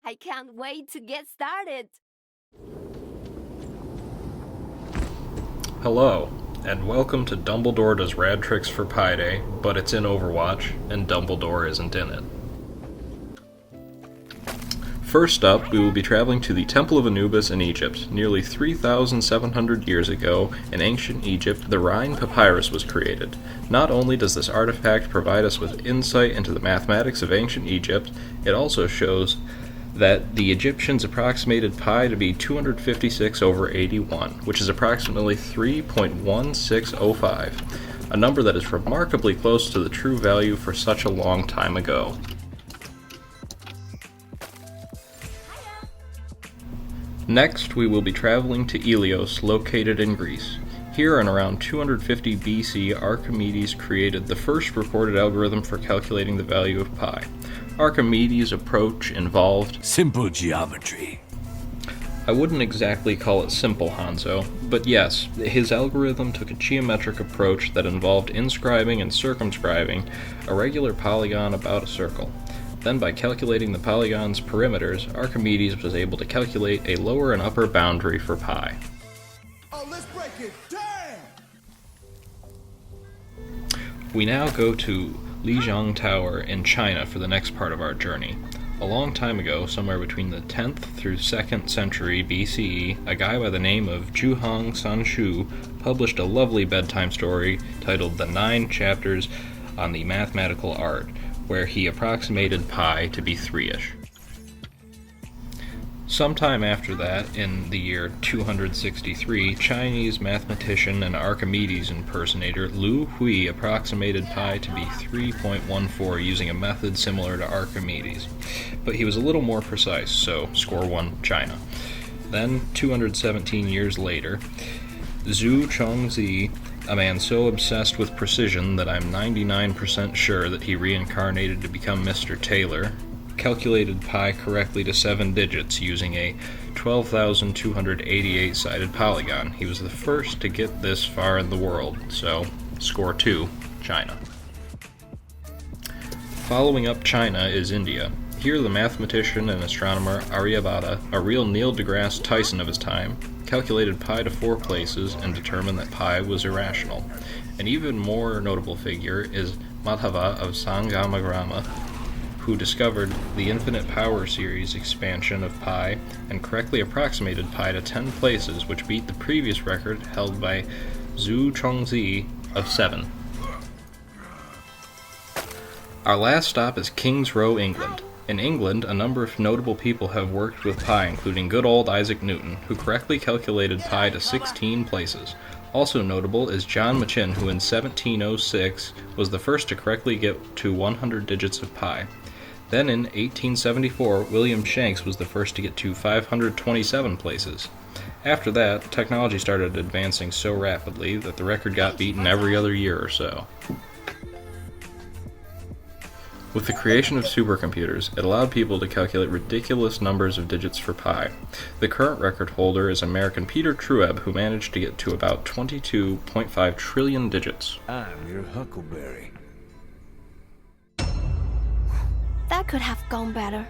I can't wait to get started! Hello, and welcome to Dumbledore Does Rad Tricks for Pi Day, but it's in Overwatch, and Dumbledore isn't in it. First up, we will be traveling to the Temple of Anubis in Egypt. Nearly 3,700 years ago, in ancient Egypt, the Rhine Papyrus was created. Not only does this artifact provide us with insight into the mathematics of ancient Egypt, it also shows that the Egyptians approximated pi to be 256 over 81, which is approximately 3.1605, a number that is remarkably close to the true value for such a long time ago. Next, we will be traveling to Ilios, located in Greece. Here, in around 250 BC, Archimedes created the first recorded algorithm for calculating the value of pi. Archimedes' approach involved simple geometry. I wouldn't exactly call it simple, Hanzo, but yes, his algorithm took a geometric approach that involved inscribing and circumscribing a regular polygon about a circle. Then, by calculating the polygon's perimeters, Archimedes was able to calculate a lower and upper boundary for pi. Oh, let's break it! Damn! We now go to Lijiang Tower in China for the next part of our journey. A long time ago, somewhere between the 10th through 2nd century BCE, a guy by the name of Zhuhang Sanshu published a lovely bedtime story titled The 9 Chapters on the Mathematical Art, where he approximated pi to be 3-ish. Sometime after that, in the year 263, Chinese mathematician and Archimedes impersonator Lu Hui approximated pi to be 3.14 using a method similar to Archimedes. But he was a little more precise, so score 1 China. Then, 217 years later, Zhu Chongzi, a man so obsessed with precision that I'm 99% sure that he reincarnated to become Mr. Taylor, calculated pi correctly to 7 digits using a 12,288-sided polygon. He was the first to get this far in the world, so score 2, China. Following up China is India. Here the mathematician and astronomer Aryabhata, a real Neil deGrasse Tyson of his time, calculated pi to 4 places and determined that pi was irrational. An even more notable figure is Madhava of Sangamagrama, who discovered the infinite power series expansion of pi and correctly approximated pi to 10 places, which beat the previous record held by Zhu Chongzi of 7. Our last stop is King's Row, England. In England, a number of notable people have worked with pi, including good old Isaac Newton, who correctly calculated pi to 16 places. Also notable is John Machin, who in 1706 was the first to correctly get to 100 digits of pi. Then in 1874, William Shanks was the first to get to 527 places. After that, technology started advancing so rapidly that the record got beaten every other year or so. With the creation of supercomputers, it allowed people to calculate ridiculous numbers of digits for pi. The current record holder is American Peter Trueb, who managed to get to about 22.5 trillion digits. I'm your huckleberry. That could have gone better.